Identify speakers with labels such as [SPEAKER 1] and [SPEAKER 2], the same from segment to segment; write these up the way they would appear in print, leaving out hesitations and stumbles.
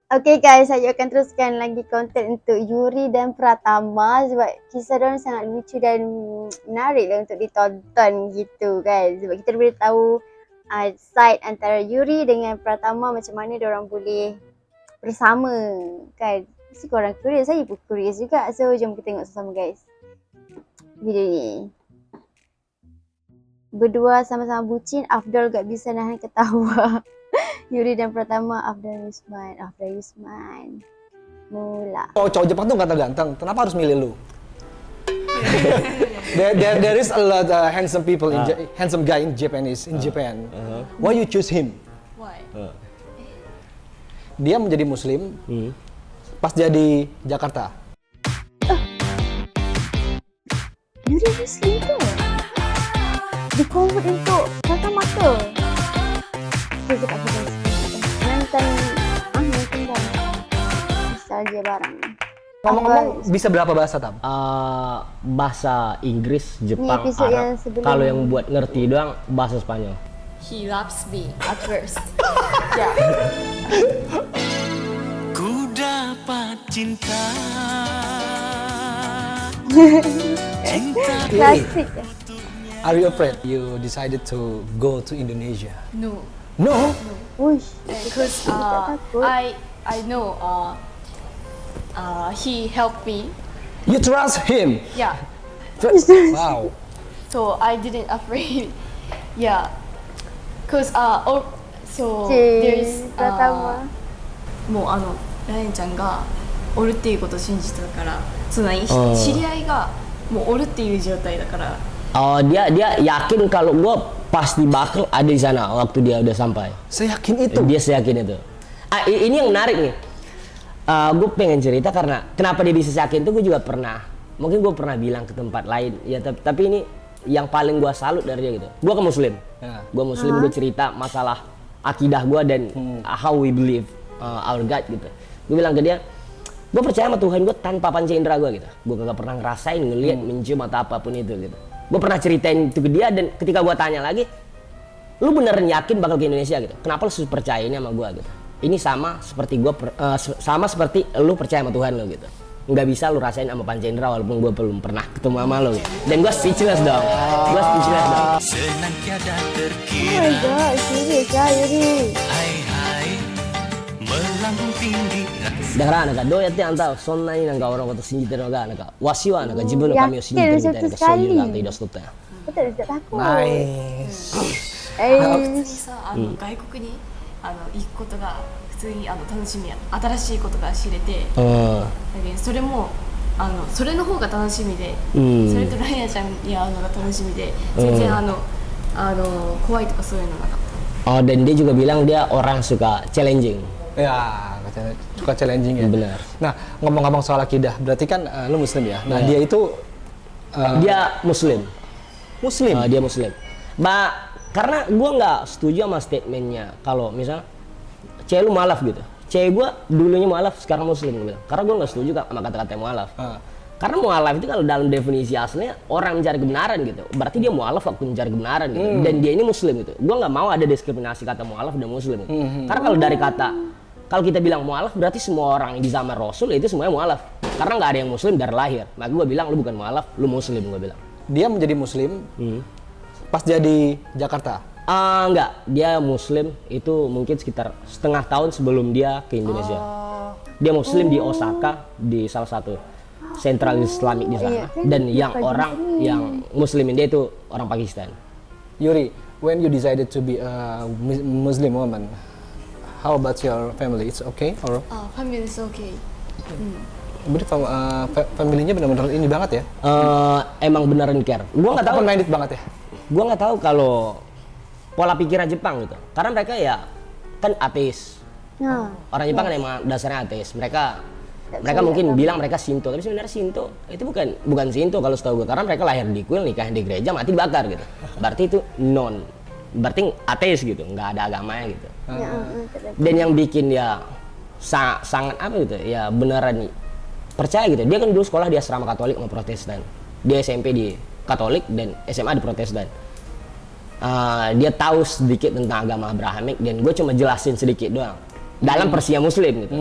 [SPEAKER 1] Okay guys, saya akan teruskan lagi konten untuk Yuri dan Pratama sebab kisah diorang sangat lucu dan menarik lah untuk ditonton gitu kan. Sebab kita boleh tahu side antara Yuri dengan Pratama macam mana diorang boleh bersama kan. Mesti korang curious, saya pun curious juga. So jom kita tengok sama-sama guys video ni. Berdua sama-sama bucin, Afdal gak bisa nahan ketawa. Yuri dan Pratama, Afdal Yusman. Mula.
[SPEAKER 2] Oh, cowok Jepang tuh kata ganteng, kenapa harus milih lu? there is a lot handsome people, handsome guy in Japan. Why you choose him?
[SPEAKER 3] Why?
[SPEAKER 2] Dia menjadi Muslim pas jadi Jakarta.
[SPEAKER 1] Yuri Muslim tu? Di convert untuk Pratama tu? Dia cakap apa guys? Nonton dah. Nostalgia barang.
[SPEAKER 2] Ngomong-ngomong, bisa berapa bahasa, Tam?
[SPEAKER 4] Bahasa Inggris, Jepang,
[SPEAKER 1] episode yang
[SPEAKER 4] Arab.
[SPEAKER 1] sebelum.
[SPEAKER 4] Kalau yang buat ngerti doang bahasa Spanyol.
[SPEAKER 3] He loves me at first. Yeah.
[SPEAKER 5] Ku dapat cinta.
[SPEAKER 1] Klasik.
[SPEAKER 2] Are you afraid you decided to go to Indonesia?
[SPEAKER 3] No.
[SPEAKER 2] No?
[SPEAKER 1] Uish.
[SPEAKER 3] Because
[SPEAKER 1] takut.
[SPEAKER 3] I know he helped me.
[SPEAKER 2] You trust him?
[SPEAKER 3] Yeah.
[SPEAKER 2] Wow.
[SPEAKER 3] So I didn't afraid. Yeah. Cause so there's
[SPEAKER 1] Pratama.
[SPEAKER 3] もうラインちゃんがおるっていうことを信じてたから、その知り合いがもうおるっていう状態だから。
[SPEAKER 4] Oh, dia yakin kalau gue pasti bakal ada di sana waktu dia udah sampai.
[SPEAKER 2] Seyakin itu?
[SPEAKER 4] Dia seyakin itu. Ini yang menarik nih. Gue pengen cerita karena kenapa dia bisa yakin itu gue juga pernah. Mungkin gue pernah bilang ke tempat lain. Ya tapi ini yang paling gue salut dari dia gitu. Gue ke Muslim. Gue Muslim, gue cerita masalah akidah gue dan how we believe our God gitu. Gue bilang ke dia, gue percaya sama Tuhan gue tanpa panca indera gue gitu. Gue gak pernah ngerasain, ngeliat, mencium atau apapun itu gitu. Gue pernah ceritain itu ke dia dan ketika gue tanya lagi, lu beneran yakin bakal ke Indonesia gitu? Kenapa lu percaya ini sama gue gitu? Ini sama seperti gue, sama seperti lu percaya sama Tuhan lo gitu. Nggak bisa lu rasain sama panca indera walaupun gue belum pernah ketemu sama lo gitu. Dan gue speechless dong. Gue speechless dong.
[SPEAKER 5] Senantiasa
[SPEAKER 1] Oh my
[SPEAKER 5] terkira.
[SPEAKER 1] god, serius lah Yuri.
[SPEAKER 5] Hai hai melambung tinggi.
[SPEAKER 4] だからなんかどうやってあんたはそんなになんか俺のこと信じてるのかなんかわしはなんか自分の神を信じてるみたいななんかそういうなんて言い出しとったんや。
[SPEAKER 1] Betul tak takut.
[SPEAKER 2] Nice.
[SPEAKER 3] 普通にさ外国に行くことが普通に楽しみや新しいことが知れてだけどそれもそれの方が楽しみで、それとライアちゃんに会うのが楽しみで全然怖いとかそういうのなかった。
[SPEAKER 4] Oh dan dia juga bilang dia orang suka challenging.
[SPEAKER 2] Ya, suka challenging ya.
[SPEAKER 4] Benar.
[SPEAKER 2] Nah, ngomong-ngomong soal akidah, berarti kan lu Muslim ya? Nah, dia itu
[SPEAKER 4] Dia Muslim.
[SPEAKER 2] Muslim?
[SPEAKER 4] Dia Muslim. Karena gue nggak setuju sama statementnya kalau misal cewek lu mualaf gitu. Cewek gue dulunya mualaf, sekarang Muslim gue bilang. Karena gue nggak setuju sama kata-kata mualaf. Karena mualaf itu kalau dalam definisi aslinya orang mencari kebenaran gitu. Berarti dia mualaf waktu mencari kebenaran gitu. Dan dia ini Muslim gitu. Gue nggak mau ada diskriminasi kata mualaf dan Muslim gitu. Karena kalau dari kata kalau kita bilang mualaf berarti semua orang di zaman Rasul itu semuanya mualaf. Karena nggak ada yang Muslim dari lahir. Maka gue bilang lu bukan mualaf, lu Muslim gue bilang.
[SPEAKER 2] Dia menjadi Muslim pas jadi Jakarta?
[SPEAKER 4] Enggak, dia Muslim itu mungkin sekitar setengah tahun sebelum dia ke Indonesia. Dia Muslim di Osaka, di salah satu sentral Islamik di sana. Dan yang orang yang Muslimin dia itu orang Pakistan.
[SPEAKER 2] Yuri, when you decided to be a Muslim woman, how about your family? It's okay? Or
[SPEAKER 3] family is okay.
[SPEAKER 2] berarti familynya benar-benar ini banget ya?
[SPEAKER 4] Emang beneran care. Gua nggak tahu.
[SPEAKER 2] Open-minded banget ya?
[SPEAKER 4] Gua nggak tahu kalau pola pikiran Jepang gitu. Karena mereka ya kan ateis. Orang Jepang kan emang dasarnya ateis. Mereka mungkin bilang mereka Shinto, tapi sebenarnya Shinto itu bukan Shinto kalau setahu gue. Karena mereka lahir di kuil, nikah di gereja, mati dibakar gitu. Berarti itu berarti ateis gitu, nggak ada agamanya gitu. Dan yang bikin dia sangat apa gitu, ya beneran percaya gitu. Dia kan dulu sekolah di asrama Katolik sama Protestan. Dia SMP di Katolik dan SMA di Protestan. Dia tahu sedikit tentang agama Abrahamik dan gue cuma jelasin sedikit doang dalam Persia Muslim gitu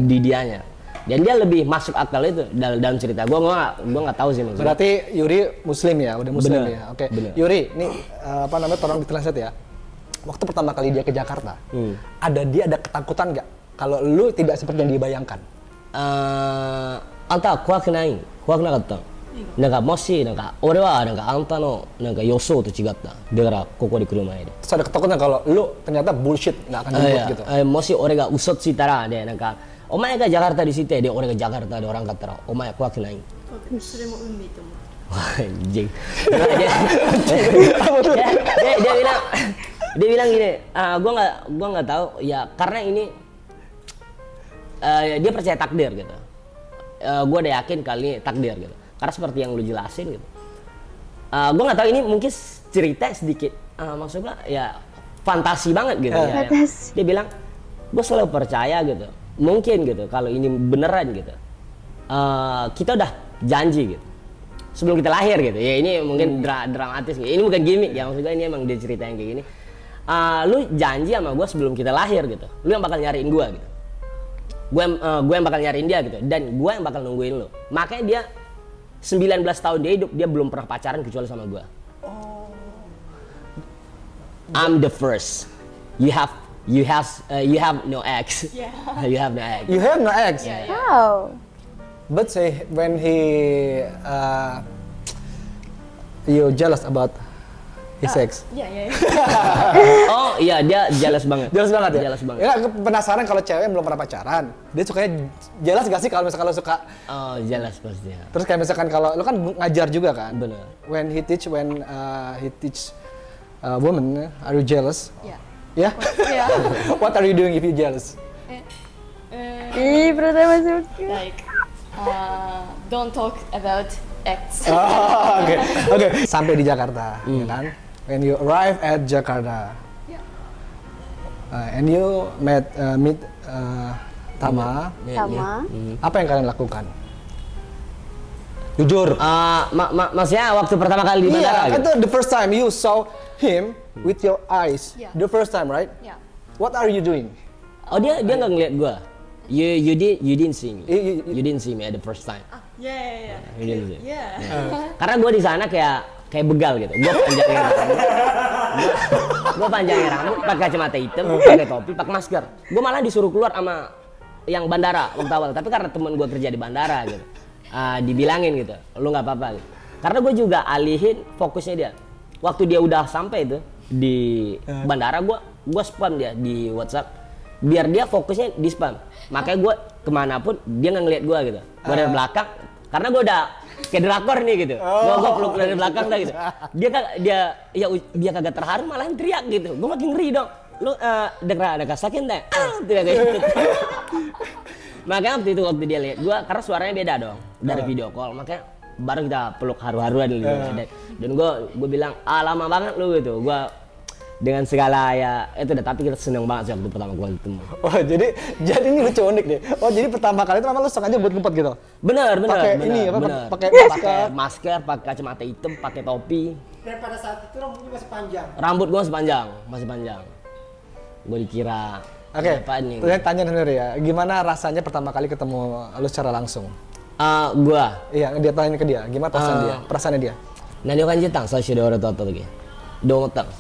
[SPEAKER 4] di dianya. Dan dia lebih masuk akal itu dalam cerita. Gue nggak tahu sih maksudnya.
[SPEAKER 2] Berarti Yuri Muslim ya, udah Muslim
[SPEAKER 4] Bener,
[SPEAKER 2] ya. Oke.
[SPEAKER 4] bener.
[SPEAKER 2] Yuri, ini apa namanya? Tolong ditranslate ya. Waktu pertama kali dia ke Jakarta, ada ketakutan nggak kalau lu tidak seperti yang dibayangkan?
[SPEAKER 4] Anta kuak naik, kuak nakatta. Naka moshi naka ore wa naka anta no naka yosou to chigatta. Dakara koko de kuru mae de.
[SPEAKER 2] Terus ada ketakutan kalau lu ternyata bullshit, nggak akan jemput gitu.
[SPEAKER 4] Moshi ore ga usot shitara de naka omae ga Jakarta di situ de ore ga Jakarta de orang kattara omae kuak naik.
[SPEAKER 3] それも運命と思う
[SPEAKER 4] Wah, anjing. Dia bilang gini, gua nggak tahu ya karena ini dia percaya takdir gitu. Gue udah yakin kali ini takdir gitu. Karena seperti yang lu jelasin gitu. Gue nggak tahu ini mungkin cerita sedikit, maksudnya ya fantasi banget gitu. Ya. Dia bilang, gue selalu percaya gitu. Mungkin gitu kalau ini beneran gitu. Kita udah janji gitu. Sebelum kita lahir gitu. Ya ini mungkin dramatis gitu. Ini bukan gimmick ya, maksudnya ini emang dia cerita yang kayak gini. Lu janji sama gue sebelum kita lahir gitu. Lu yang bakal nyariin gue gitu. Gue yang bakal nyariin dia gitu. Dan gue yang bakal nungguin lu. Makanya dia 19 tahun dia hidup, dia belum pernah pacaran kecuali sama gue. I'm the first. You have no ex.
[SPEAKER 3] Yeah.
[SPEAKER 4] You have no ex.
[SPEAKER 2] You have no ex.
[SPEAKER 1] Wow.
[SPEAKER 2] But say when you jealous about his ex.
[SPEAKER 3] Iya.
[SPEAKER 4] Oh iya, dia jealous banget.
[SPEAKER 2] Jelas banget ya?
[SPEAKER 4] Jealous banget.
[SPEAKER 2] Ya, penasaran kalau cewek yang belum pernah pacaran, dia sukanya jelas gak sih kalau misalkan lo suka?
[SPEAKER 4] Oh, jealous pasti.
[SPEAKER 2] Terus kayak misalkan kalau lo kan ngajar juga kan?
[SPEAKER 4] Bener.
[SPEAKER 2] When he teach woman, are you jealous?
[SPEAKER 3] Iya.
[SPEAKER 2] Yeah?
[SPEAKER 3] Iya.
[SPEAKER 2] What are you doing if you jealous?
[SPEAKER 1] Ih, pertama suka.
[SPEAKER 3] Like don't talk about ex.
[SPEAKER 2] Oh, oke. Sampai di Jakarta, ya kan? When you arrive at Jakarta, and you meet Tama,
[SPEAKER 1] Sama.
[SPEAKER 2] apa yang kalian lakukan? Jujur.
[SPEAKER 4] Maksudnya waktu pertama kali di bandara
[SPEAKER 2] Iya,
[SPEAKER 4] gitu?
[SPEAKER 2] itu the first time you saw him with your eyes.
[SPEAKER 3] Yeah.
[SPEAKER 2] The first time, right?
[SPEAKER 3] Yeah.
[SPEAKER 2] What are you doing?
[SPEAKER 4] Oh dia nggak ngeliat gua. You didn't see me.
[SPEAKER 2] You-
[SPEAKER 4] You didn't see me at the first time.
[SPEAKER 3] Yeah.
[SPEAKER 4] You didn't see.
[SPEAKER 3] Yeah.
[SPEAKER 4] Karena gua di sana kayak begal gitu. Gua panjangin rambut, pakai kacamata hitam, pakai topi, pakai masker. Gua malah disuruh keluar sama yang bandara waktu awal. Tapi karena temen gua kerja di bandara gitu, dibilangin gitu, lu nggak apa-apa gitu. Karena gua juga alihin fokusnya dia. Waktu dia udah sampai itu di bandara, gua spam dia di WhatsApp. Biar dia fokusnya di spam. Makanya gue kemanapun dia nggak ngeliat gue gitu. Gue dari belakang, karena gue udah kayak drakor nih gitu. Gue peluk dari belakang dah gitu. Dia kagak terharu malah teriak gitu. Gue makin ngeri dong. Lu ada kasakin deh. Teriak kayak gitu. Makanya waktu dia lihat gue, karena suaranya beda dong dari video call. Makanya baru kita peluk haru-haruan gitu. Dan gue bilang, lama banget lu gitu. Gue dengan segala ya itu udah, tapi kita seneng banget sih waktu pertama kali ketemu.
[SPEAKER 2] Oh jadi ini lucu unik deh. Oh jadi pertama kali itu memang lu sengaja buat ngumpet gitu?
[SPEAKER 4] Bener.
[SPEAKER 2] Pakai ini apa?
[SPEAKER 4] bener.
[SPEAKER 2] Pakai
[SPEAKER 4] masker, pakai kacamata hitam, pakai topi.
[SPEAKER 6] Dan pada saat itu rambutnya masih panjang.
[SPEAKER 4] Rambut gua masih panjang. Gua dikira
[SPEAKER 2] Oke,
[SPEAKER 4] apaan nih?
[SPEAKER 2] terus tanya sendiri ya, gimana rasanya pertama kali ketemu lu secara langsung?
[SPEAKER 4] Gua.
[SPEAKER 2] Iya, dia tanya ke dia, gimana perasaannya dia?
[SPEAKER 4] 何を感じたん最初で俺と会った時どう思ったの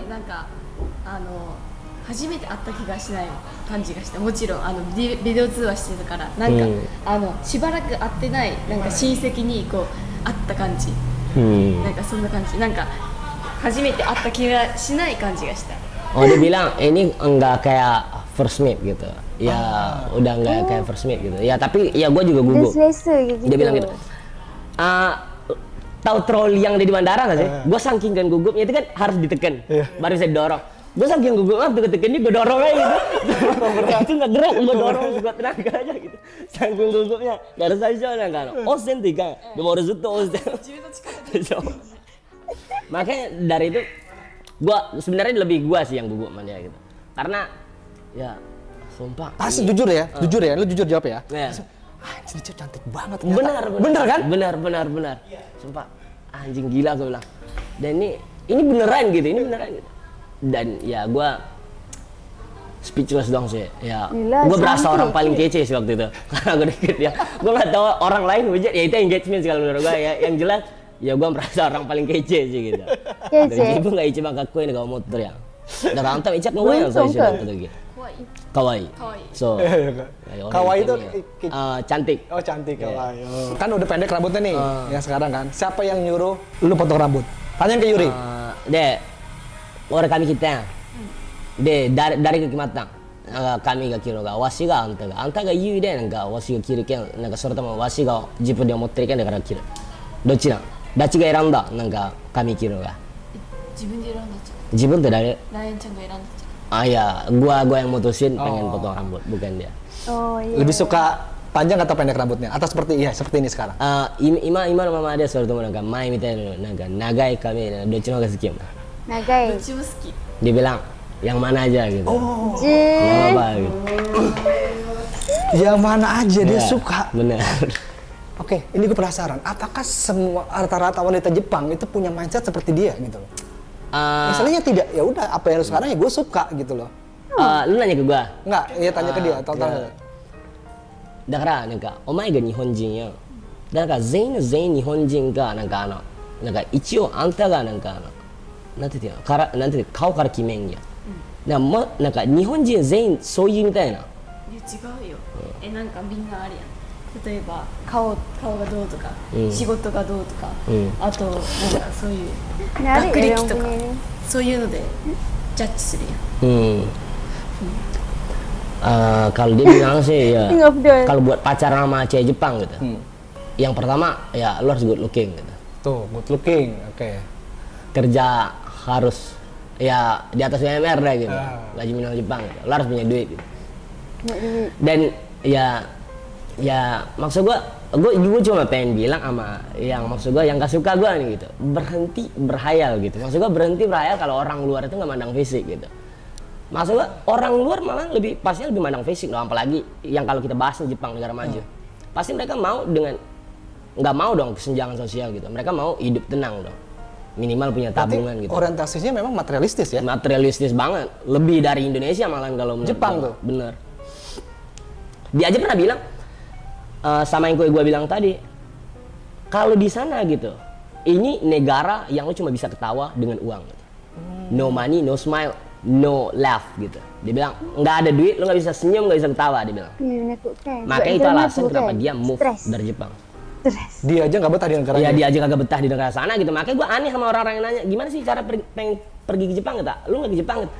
[SPEAKER 3] なんか初めて会った気がしない感じがした。もちろんビデオ通話してたからなんか、しばらく会ってないなんか親戚にこう会った感じ、なんかそんな感じ、なんか初めて会った気がしない感じがした。
[SPEAKER 4] Oh dia bilang ini enggak kayak first meet gitu. Ya udah enggak kayak first meet gitu. Ya tapi ya gue juga
[SPEAKER 1] Udah
[SPEAKER 4] gugup.
[SPEAKER 1] selesa gitu.
[SPEAKER 4] Dia bilang gitu. Tahu troli yang ada di bandara nggak sih? Gue saking kan gugupnya itu kan harus ditekan, baru bisa didorong. Gue saking gugupnya waktu ditekan ini gue dorong aja gitu. Itu nggak gerak, gue dorong sekuat tenaga aja gitu. Saking gugupnya, nggak ada sayangnya kan. Osen tiga, gue mau resut tuh osen. Makanya dari itu, gue sebenarnya lebih gue sih yang gugup mana gitu. Karena ya sumpah.
[SPEAKER 2] Pasti jujur ya, lu jujur jawab ya.
[SPEAKER 4] Anjing
[SPEAKER 2] cewek cantik banget ternyata.
[SPEAKER 4] Bener
[SPEAKER 2] kan?
[SPEAKER 4] Sumpah anjing gila gue bilang. Dan ini ini beneran gitu, ini beneran gitu. Dan ya gue speechless dong sih. Ya,
[SPEAKER 1] Gila,
[SPEAKER 4] gue berasa
[SPEAKER 1] cantik.
[SPEAKER 4] orang paling kece sih waktu itu. Karena gue deket ya. Gue nggak tahu orang lain hujat, ya itu engagement sih kalau menurut gue ya. Yang jelas, ya gue merasa orang paling kece sih gitu.
[SPEAKER 1] Kece.
[SPEAKER 4] Dan ibu nggak ichiban kakkoi nih kalau motor ya. Dan ranta ichak ngewe yang saya sudah gitu.
[SPEAKER 3] 怖い
[SPEAKER 4] Kawaii.
[SPEAKER 3] 可愛い
[SPEAKER 4] So,
[SPEAKER 2] Kawaii itu
[SPEAKER 4] cantik.
[SPEAKER 2] oh cantik kawaii. Kan udah pendek rambutnya nih yang sekarang kan. Siapa yang nyuruh lu potong rambut? Tanya ke Yuri.
[SPEAKER 4] De, orang kami kita. De, dari kekimatang. Kami ga kiro ga washi ga anta ga yui de nanga washi ga kiru ken nanga sorotama washi ga jipu de omotteru ken dakara kiru. Dochira? Dachi ga eranda nanga kami kiro ga.
[SPEAKER 3] 自分で選んだじ
[SPEAKER 4] Jibun tuh dari
[SPEAKER 3] ゃんライアンちゃんが選んだじ
[SPEAKER 4] ah ya, gua yang mutusin pengen potong rambut, bukan dia.
[SPEAKER 1] Oh iya.
[SPEAKER 2] Lebih suka panjang atau pendek rambutnya? Atau seperti seperti ini sekarang?
[SPEAKER 4] Ima no mama ada suatu teman nangka mai mitai nangka nagai kami dochi no ga suki.
[SPEAKER 3] ゃん
[SPEAKER 1] Nagai.
[SPEAKER 3] どっちも好き
[SPEAKER 4] Dia bilang yang mana aja gitu.
[SPEAKER 1] Jin.
[SPEAKER 4] Nggak apa gitu.
[SPEAKER 2] Yang mana aja dia
[SPEAKER 4] Ya,
[SPEAKER 2] suka.
[SPEAKER 4] Bener.
[SPEAKER 2] Oke, ini gue penasaran. Apakah semua rata-rata wanita Jepang itu punya mindset seperti dia gitu loh? Misalnya tidak, ya udah apa yang lu sekarang ya gue suka gitu loh.
[SPEAKER 4] Lu nanya ke gua.
[SPEAKER 2] Enggak, ya tanya ke dia. Tahu tahu.
[SPEAKER 4] Dakara nangka omae ga nihonjin ya. Dakara zen nihonjin ga nangka ichio anta ga nangka nante tiyo nante kao kara kimen ya. Nangka nihonjin zen souyu mitai na.
[SPEAKER 3] いや違うよなんかみんなあるやん例えば顔がどうとか、仕事がどうとか、あとなんかそういう
[SPEAKER 1] Menarik
[SPEAKER 3] 学
[SPEAKER 1] ya
[SPEAKER 3] 歴
[SPEAKER 1] yang
[SPEAKER 3] とか
[SPEAKER 1] punya ini.
[SPEAKER 3] そういうのでジャッジするやん
[SPEAKER 4] Kalau dia bilang sih ya,
[SPEAKER 1] King of the-
[SPEAKER 4] kalau buat pacaran sama cewek Jepang gitu, yang pertama ya lo harus good looking gitu,
[SPEAKER 2] Tuh, good looking. Oke.
[SPEAKER 4] kerja harus ya di atas UMR deh gitu, gaji minimal Jepang gitu. Lo harus punya duit gitu. Dan ya maksud gue cuma pengen bilang sama yang maksud gue yang gak suka gue nih gitu, berhenti berhayal gitu. Maksud gue berhenti berhayal kalau orang luar itu nggak mandang fisik gitu. Maksud gue orang luar malah pasti lebih mandang fisik dong, apalagi yang kalau kita bahas nih Jepang negara maju, pasti mereka mau nggak mau dong kesenjangan sosial gitu. Mereka mau hidup tenang dong, minimal punya tabungan
[SPEAKER 2] Berarti
[SPEAKER 4] gitu.
[SPEAKER 2] orientasinya memang materialistis ya?
[SPEAKER 4] Materialistis banget, lebih dari Indonesia malah kalau menurut
[SPEAKER 2] Jepang
[SPEAKER 4] gua.
[SPEAKER 2] tuh?
[SPEAKER 4] Bener. Dia aja pernah bilang sama yang gue bilang tadi, kalau di sana gitu, ini negara yang lo cuma bisa ketawa dengan uang gitu. No money, no smile, no laugh gitu. Dia bilang nggak ada duit, lo nggak bisa senyum, nggak bisa ketawa. Dia bilang.
[SPEAKER 1] Iya, menakutkan.
[SPEAKER 4] Makanya itu alasan kenapa dia move
[SPEAKER 1] Stres.
[SPEAKER 4] dari Jepang.
[SPEAKER 1] Stres.
[SPEAKER 2] Dia aja nggak betah di negara
[SPEAKER 4] Ya dia aja kagak betah di negara sana gitu. Makanya gue aneh sama orang-orang yang nanya, gimana sih cara pengen pergi ke Jepang gitu? Lu nggak ke Jepang gitu?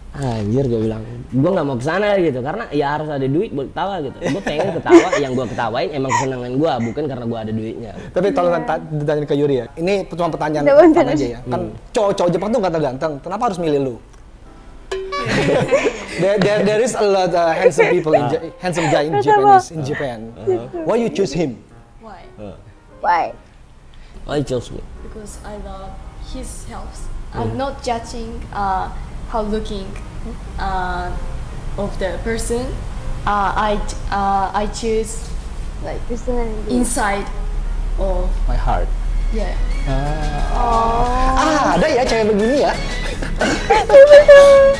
[SPEAKER 4] Anjir, gue bilang, gue nggak mau ke sana gitu, karena ya harus ada duit buat ketawa gitu. Gue pengen ketawa, yang gue ketawain emang kesenangan gue, bukan karena gue ada duitnya.
[SPEAKER 2] Tapi tolong ditanya ke Yuri ya. Ini cuma pertanyaan
[SPEAKER 1] Udah,
[SPEAKER 2] fun
[SPEAKER 1] udah.
[SPEAKER 2] aja ya. Kan cowok-cowok Jepang tuh ganteng-ganteng. Kenapa harus milih lu? there is a lot handsome people handsome guy in Japan. Why you choose him?
[SPEAKER 3] Why?
[SPEAKER 1] Why?
[SPEAKER 4] Oh, chose me.
[SPEAKER 3] Because I love his health. I'm not judging how looking of the person. I choose like
[SPEAKER 1] Personally.
[SPEAKER 3] inside of
[SPEAKER 2] My heart.
[SPEAKER 3] yeah.
[SPEAKER 2] Ada ya cewek begini ya.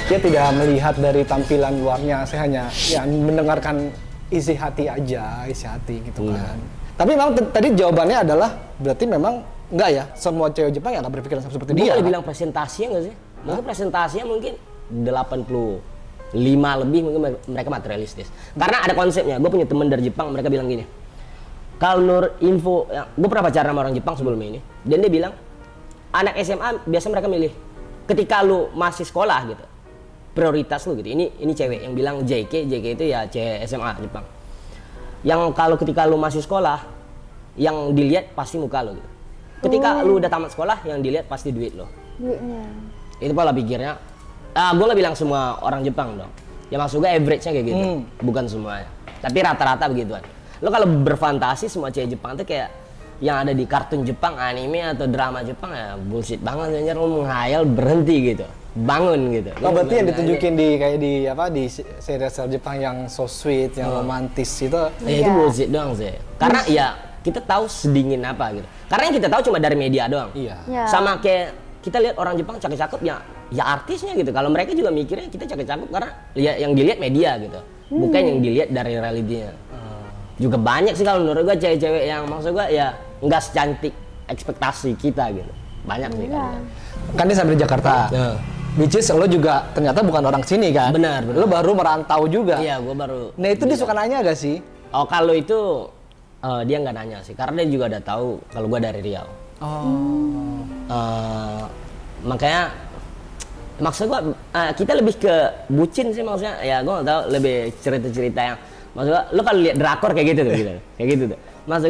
[SPEAKER 2] Dia tidak melihat dari tampilan luarnya, saya hanya ya mendengarkan isi hati aja, isi hati gitu kan. Tapi memang tadi jawabannya adalah berarti memang enggak ya, semua cewek Jepang ya nggak berpikiran seperti
[SPEAKER 4] Gue
[SPEAKER 2] dia.
[SPEAKER 4] boleh bilang presentasinya nggak sih? Mungkin presentasinya mungkin 85 lebih mungkin mereka materialistis. Karena ada konsepnya. Gue punya temen dari Jepang, mereka bilang gini. Kalau menurut info, gue pernah pacaran sama orang Jepang sebelum ini, dan dia bilang anak SMA biasa mereka milih ketika lu masih sekolah gitu, prioritas lu gitu. Ini cewek yang bilang JK itu ya cewek SMA Jepang. Yang kalau ketika lu masih sekolah, yang dilihat pasti muka lu gitu. Ketika lu udah tamat sekolah, yang dilihat pasti duit lo.
[SPEAKER 1] Duitnya.
[SPEAKER 4] Itu pola pikirnya. Gue nggak bilang semua orang Jepang dong. Ya maksud gue average-nya kayak gitu, bukan semuanya. Tapi rata-rata begituan. Lo kalau berfantasi semua cewek Jepang tuh kayak yang ada di kartun Jepang, anime atau drama Jepang ya bullshit banget anjir. Lo menghayal berhenti gitu, bangun gitu.
[SPEAKER 2] Oh, berarti yang
[SPEAKER 4] Lo
[SPEAKER 2] ditunjukin di kayak di serial Jepang yang so sweet, yang romantis itu
[SPEAKER 4] ya itu bullshit doang sih. Karena ya kita tahu sedingin apa gitu. Karena yang kita tahu cuma dari media doang.
[SPEAKER 2] iya.
[SPEAKER 1] Ya.
[SPEAKER 4] Sama kayak kita lihat orang Jepang cakep-cakep ya artisnya gitu. Kalau mereka juga mikirnya kita cakep-cakep karena ya yang dilihat media gitu, bukan yang dilihat dari realitinya. Juga banyak sih kalau menurut gua cewek-cewek yang maksud gua ya nggak secantik ekspektasi kita gitu. Banyak sih kan.
[SPEAKER 2] Kan dia sampai di Jakarta.
[SPEAKER 4] Ya.
[SPEAKER 2] Which is lo juga ternyata bukan orang sini kan?
[SPEAKER 4] Benar.
[SPEAKER 2] Lo baru merantau juga.
[SPEAKER 4] Iya, gua baru.
[SPEAKER 2] Nah itu dia suka nanya gak sih?
[SPEAKER 4] Oh kalau itu dia nggak nanya sih, karena dia juga udah tahu kalau gua dari Riau. Makanya maksud gua kita lebih ke bucin sih maksudnya. Ya gua nggak tahu, lebih cerita-cerita yang maksud gua lo kalau lihat drakor kayak gitu tuh gitu. Kayak gitu tuh. Maksud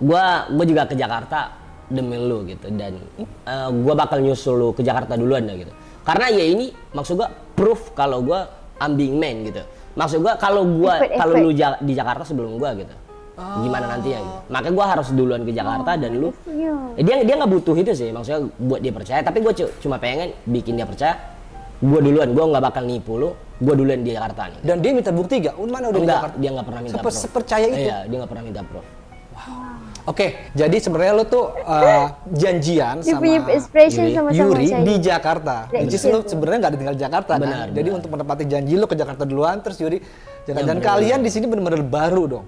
[SPEAKER 4] gua juga ke Jakarta demi lu gitu, dan gua bakal nyusul lu ke Jakarta duluan dah gitu. Karena ya ini maksud gua proof kalau gua I'm being man gitu. Maksud gua kalau lu di Jakarta sebelum gua gitu. Gimana nantinya gitu. Makanya gua harus duluan ke Jakarta dan lu dia nggak butuh itu sih maksudnya buat dia percaya, tapi gua cuma pengen bikin dia percaya. Gua duluan, gua nggak bakal nipu lu. Gua duluan di Jakarta nih.
[SPEAKER 2] Dan dia minta bukti gak? Mana udah di Jakarta?
[SPEAKER 4] Dia nggak pernah minta proof.
[SPEAKER 2] Sepercaya itu?
[SPEAKER 4] Iya, dia nggak pernah minta proof.
[SPEAKER 2] Oke, jadi sebenarnya lo tuh janjian
[SPEAKER 1] Dia
[SPEAKER 2] sama
[SPEAKER 1] punya inspiration sama-sama
[SPEAKER 2] Yuri
[SPEAKER 1] saya.
[SPEAKER 2] di Jakarta. Which is lo sebenarnya nggak tinggal di Jakarta kan?
[SPEAKER 4] Benar,
[SPEAKER 2] Jadi untuk menepati janji lo ke Jakarta duluan, terus Yuri Jakarta. Dan kalian di sini benar-benar baru dong.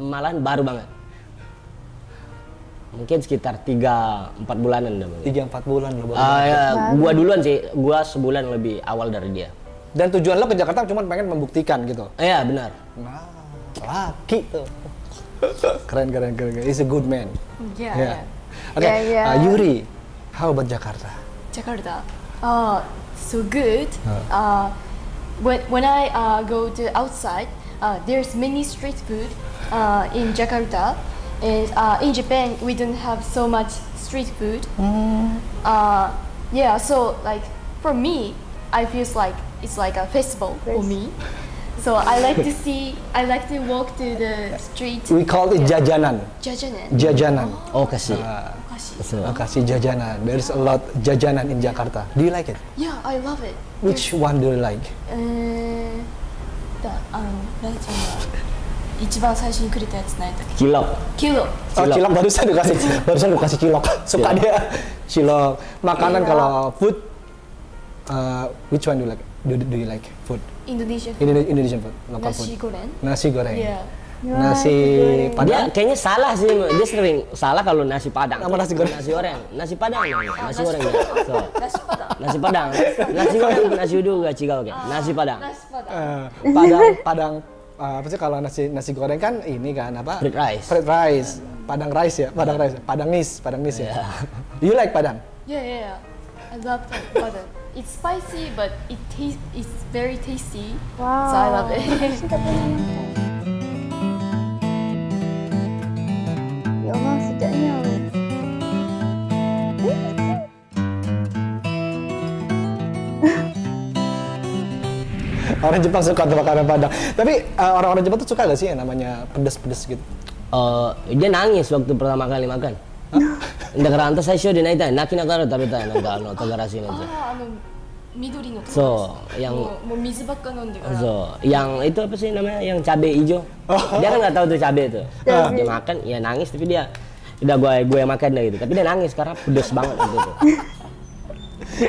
[SPEAKER 4] Malahan baru banget. Mungkin sekitar 3-4 bulanan udah.
[SPEAKER 2] 3-4 bulan lo baru.
[SPEAKER 4] Ya, gua duluan sih, gua sebulan lebih awal dari dia.
[SPEAKER 2] Dan tujuan lo ke Jakarta cuma pengen membuktikan gitu.
[SPEAKER 4] Iya benar.
[SPEAKER 2] Nah, laki tuh. Keren. He's a good man.
[SPEAKER 3] Yeah.
[SPEAKER 2] Oke,
[SPEAKER 1] Yeah.
[SPEAKER 2] Yuri, how about Jakarta?
[SPEAKER 3] Jakarta. So good. When I go to outside, there's many street food in Jakarta, and in Japan we don't have so much street food. Yeah, so like for me, I feels like it's like a festival for me. So I like to walk to the street.
[SPEAKER 2] We call it jajanan. Jajanan.
[SPEAKER 4] Oh kasih.
[SPEAKER 2] Kasih jajanan. There's a lot jajanan in Jakarta. Do you like it?
[SPEAKER 3] Yeah, I love it.
[SPEAKER 2] Which one do you like?
[SPEAKER 3] 何ちゃんが一番最初にくれたやつ何やったっけ
[SPEAKER 4] Cilok.
[SPEAKER 3] Kilo.
[SPEAKER 2] Oh, cilok barusan gue kasih cilok. Suka dia cilok. Makanan kalau food, which one do you like? Do you like food?
[SPEAKER 3] Indonesia.
[SPEAKER 2] Indonesian food, local
[SPEAKER 3] Nasi
[SPEAKER 2] food.
[SPEAKER 3] goreng.
[SPEAKER 2] Nasi goreng.
[SPEAKER 3] Yeah.
[SPEAKER 2] Nasi
[SPEAKER 4] Dia
[SPEAKER 2] padang.
[SPEAKER 4] kayaknya salah sih, dia sering salah kalau nasi padang.
[SPEAKER 2] Nama nasi goreng.
[SPEAKER 4] Nasi goreng, nasi padang namanya. Nasi goreng. So,
[SPEAKER 3] Nasi padang.
[SPEAKER 4] nasi padang. Nasi goreng, nasi uduk gak cigau kayak. Nasi padang.
[SPEAKER 3] Nasi padang.
[SPEAKER 2] Padang apa sih kalau nasi goreng kan ini kan apa?
[SPEAKER 4] Fried rice.
[SPEAKER 2] Fried rice. Padang rice ya, Padang nis ya. You like Padang?
[SPEAKER 3] Yeah. I love that padang. It's spicy, but it's very tasty.
[SPEAKER 1] Wow.
[SPEAKER 3] So I love it.
[SPEAKER 1] Ya Allah, sedapnya.
[SPEAKER 2] Orang Jepang suka tuh makanan Padang. Tapi orang-orang Jepang tuh suka gak sih yang namanya pedas-pedas gitu?
[SPEAKER 4] Dia nangis waktu pertama kali makan. Daからあんた最初で泣いた泣きながら食べたいなんか唐辛子のやつ。
[SPEAKER 3] 緑の唐辛子。
[SPEAKER 4] そう、yang
[SPEAKER 3] もう水ばっか飲んでから。
[SPEAKER 4] so, yang itu apa sih namanya yang cabai hijau. Dia kan nggak tahu tuh cabai itu. Dia makan, ya nangis tapi dia udah gue yang makan dah gitu. Tapi dia nangis karena pedes banget gitu tuh.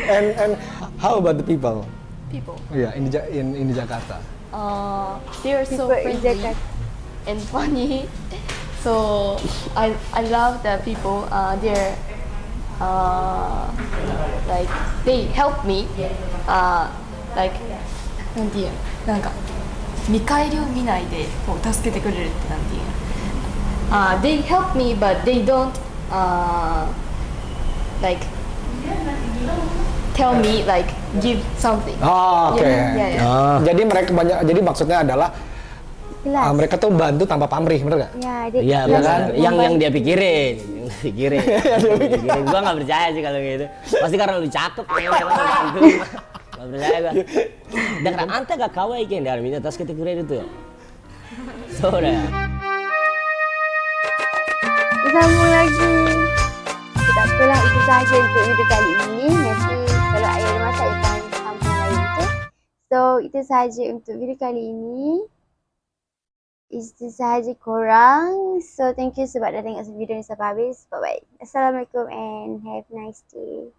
[SPEAKER 2] And how about the people?
[SPEAKER 3] People.
[SPEAKER 2] Yeah, in Jakarta.
[SPEAKER 3] They are so
[SPEAKER 1] People in
[SPEAKER 3] friendly
[SPEAKER 1] Jakarta.
[SPEAKER 3] and funny. So I love the people. They're like they help me. Like なんていうなんか見返りを見ないでこう助けてくれるってなんていう。They help me, but they don't like tell me like give something.
[SPEAKER 2] Oh, oke.
[SPEAKER 3] Yeah.
[SPEAKER 2] Jadi jadi maksudnya adalah
[SPEAKER 1] Jelas.
[SPEAKER 2] mereka tuh bantu tanpa pamrih, bener gak?
[SPEAKER 1] Ya, dia
[SPEAKER 4] Iya
[SPEAKER 1] jelas
[SPEAKER 4] kan?
[SPEAKER 1] untuk
[SPEAKER 4] Yang
[SPEAKER 1] membantu.
[SPEAKER 4] dia pikirin, pikirin. Gua nggak percaya sih kalau gitu. Pasti karena lu cakep, nggak percaya gua. Dan karena anta gak kawaii kan, dan minta tas ketik keren itu. Sudah.
[SPEAKER 1] Sambung lagi. Tak apalah, itu sahaja untuk video kali ini. Nanti kalau ayah ada masa, saya akan sambung lagi. Okay? So, itu sahaja untuk video kali ini. Itu sahaja korang. So thank you sebab dah tengok video ni sampai habis. Bye bye. Assalamualaikum and have a nice day.